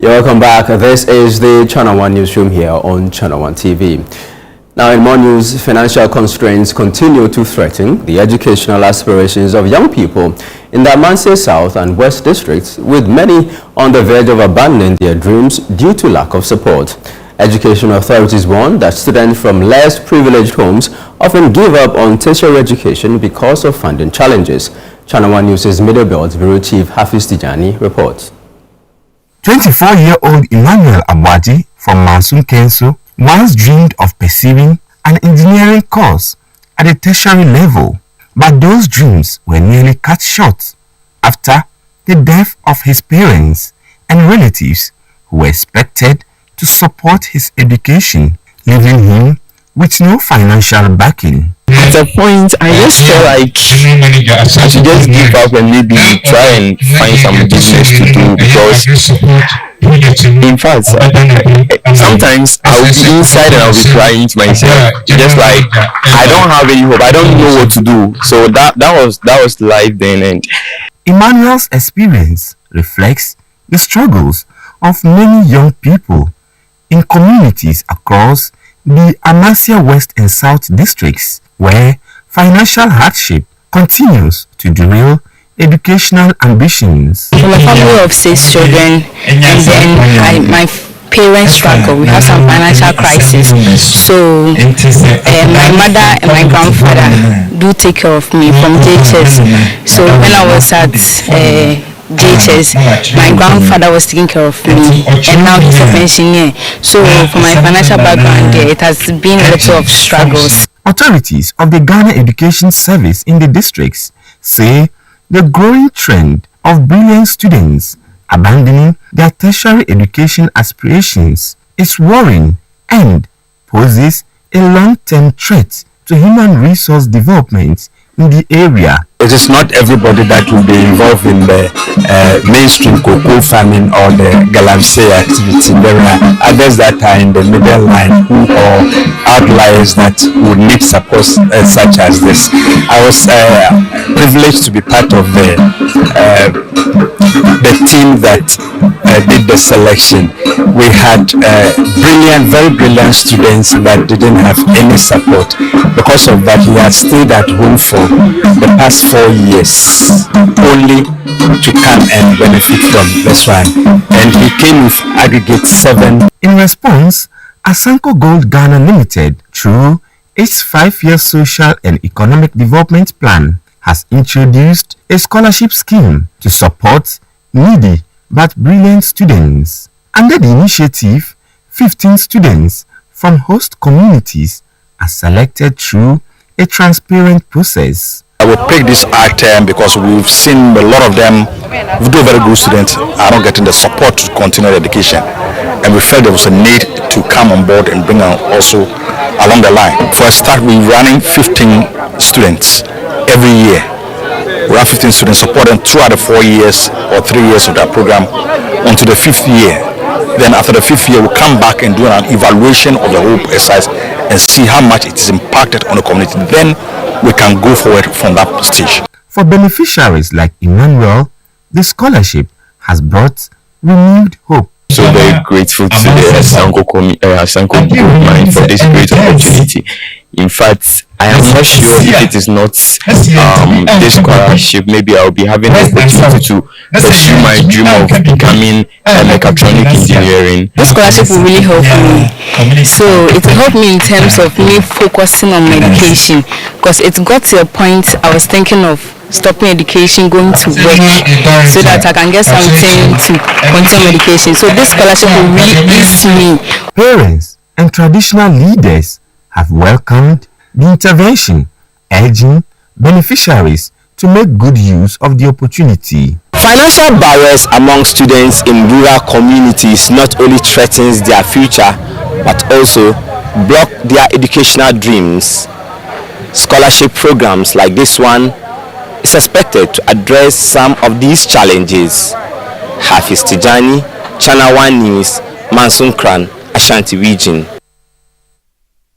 You're welcome back. This is the Channel One newsroom here on Channel One TV. Now in more news, financial constraints continue to threaten the educational aspirations of young people in the Amansie South and West districts, with many on the verge of abandoning their dreams due to lack of support. Education authorities warn that students from less privileged homes often give up on tertiary education because of funding challenges. Channel One News' Middle Belt Bureau Chief Hafiz Tijani reports. 24-year-old Emmanuel Abwaji from Mansun Kenso once dreamed of pursuing an engineering course at the tertiary level, but those dreams were nearly cut short after the death of his parents and relatives who were expected to support his education, leaving him with no financial backing. At a point, I just felt like I should just give up and maybe try and find some business to do, because in fact, sometimes I will be inside and I'll be crying to myself, just like I don't have any hope, I don't know what to do. So that was life then. And Emmanuel's experience reflects the struggles of many young people in communities across the Amansie West and South districts, where financial hardship continues to derail educational ambitions. From a family of 6 children, and then my parents struggle. We have some financial crisis. So my mother and my grandfather do take care of me from JHS. So when I was at JHS, my grandfather was taking care of me, and now he's a pensioner. So for my financial background, it has been a lot of struggles. Authorities of the Ghana Education Service in the districts say the growing trend of brilliant students abandoning their tertiary education aspirations is worrying and poses a long-term threat to human resource development in the area. It is not everybody that will be involved in the mainstream cocoa farming or the galamsey activity. There are others that are in the middle line who are outliers that would need support such as this. I was privileged to be part of the team that did the selection. We had very brilliant students that didn't have any support. Because of that, he had stayed at home for the past 4 years only to come and benefit from this one, and he came with aggregate 7. In response, Asanko Gold Ghana Limited, through its 5-year social and economic development plan, has introduced a scholarship scheme to support needy but brilliant students. Under the initiative, 15 students from host communities are selected through a transparent process. I will pick this item because we've seen a lot of them, do very good students, are not getting the support to continue education, and we felt there was a need to come on board and bring them also along the line. For a start, we're running 15 students every year. We have 15 students, support them throughout the 4 years or 3 years of that program until the 5th year. Then after the 5th year, we'll come back and do an evaluation of the whole exercise and see how much it is impacted on the community. Then we can go forward from that stage. For beneficiaries like Emmanuel, the scholarship has brought renewed hope. so very grateful to the Asanko Group Mind for this great opportunity. In fact, I am not sure if it is not this scholarship, maybe I'll be having the opportunity to pursue my dream of becoming mechatronic engineering. This scholarship will really help me. So it will help me in terms of me focusing on my education, because it got to a point I was thinking of stopping education, going to work, so that I can get something to continue education. So this scholarship will really ease me. Parents and traditional leaders have welcomed the intervention, urging beneficiaries to make good use of the opportunity. Financial barriers among students in rural communities not only threatens their future but also block their educational dreams. Scholarship programs like this one is expected to address some of these challenges. Hafiz Tijani, Channel One News, Mansun Kran, Ashanti Region.